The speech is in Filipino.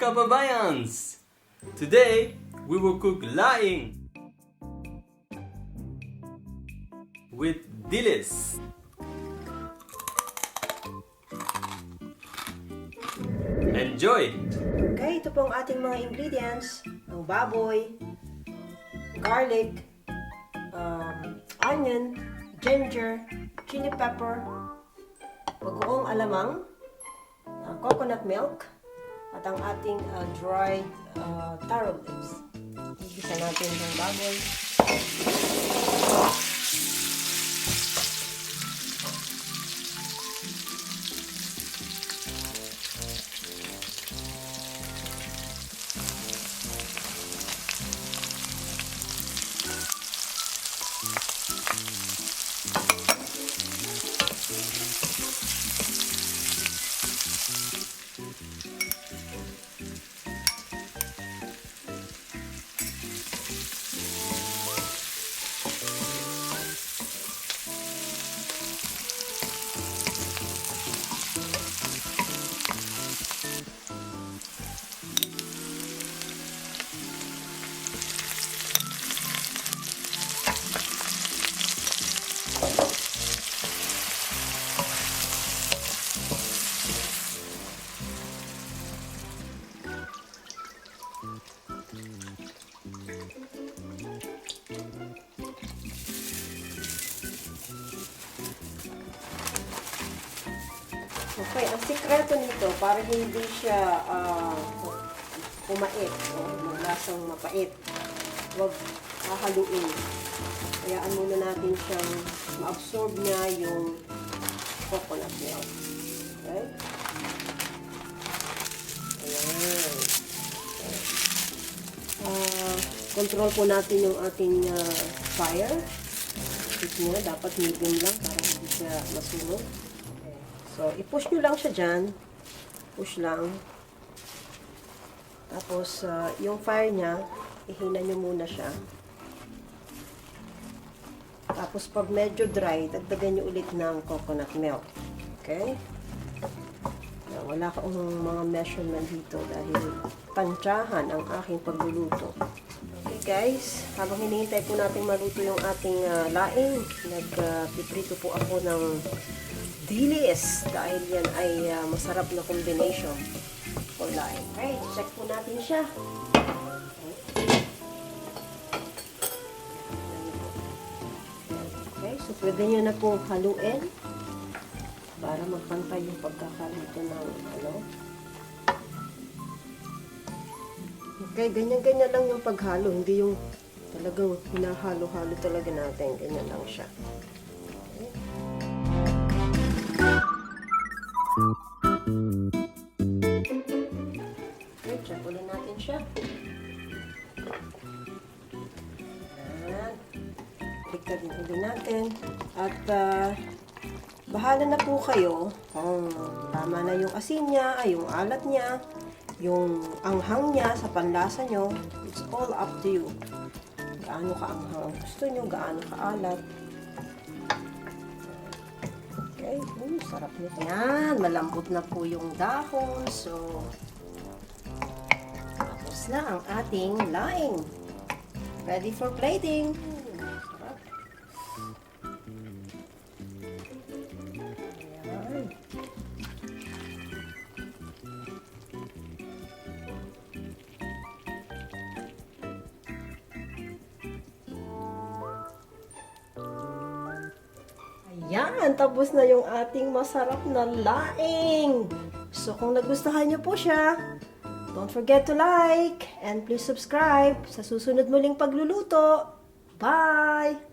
kababayans! Today, we will cook laing with dilis. Enjoy! Okay, ito po ang ating mga ingredients. Ang baboy, garlic, onion, ginger, chili pepper, bagoong alamang, coconut milk, at ang ating dried taro leaves. Igisa natin yung baboy. Okay, ang sikreto nito, para hindi siya pumait o maglasang mapait, huwag hahaluin. Hayaan muna natin siyang ma-absorb niya yung coconut milk. Okay? Ayan. Control po natin yung ating fire. Heat niya, dapat medium lang para hindi siya masunog. So, i-push nyo lang siya dyan. Push lang. Tapos, yung fire niya, ihina nyo muna siya. Tapos, pag medyo dry, dagdagan nyo ulit ng coconut milk. Okay? Wala akong mga measurement dito dahil tansyahan ang aking pagluluto. Okay guys, habang hinihintay po natin maluto yung ating laing, nagpiprito po ako ng dilis dahil yan ay masarap na combination for laing. Okay, check po natin siya. Okay, so pwede nyo na pong haluin para magpantay yung pagkakalito ng ano. Okay, ganyan-ganyan lang yung paghalo, hindi yung talagang hinahalo-halo talaga natin. Ganyan lang siya. Okay, check ulit natin siya. Ayan. Bigta din ulit natin. At bahala na po kayo kung tama na yung asin niya, yung alat niya, yung anghang niya sa panlasa nyo. It's all up to you. Gaano ka-anghang gusto nyo, gaano ka-alat. Okay, sarap nito. Yan, malambot na po yung dahon. So, tapos na ang ating laing. Ready for plating. Sarap. Ayan. Ayan, tapos na yung ating masarap na laing. So, kung nagustuhan nyo po siya, don't forget to like and please subscribe sa susunod muling pagluluto. Bye!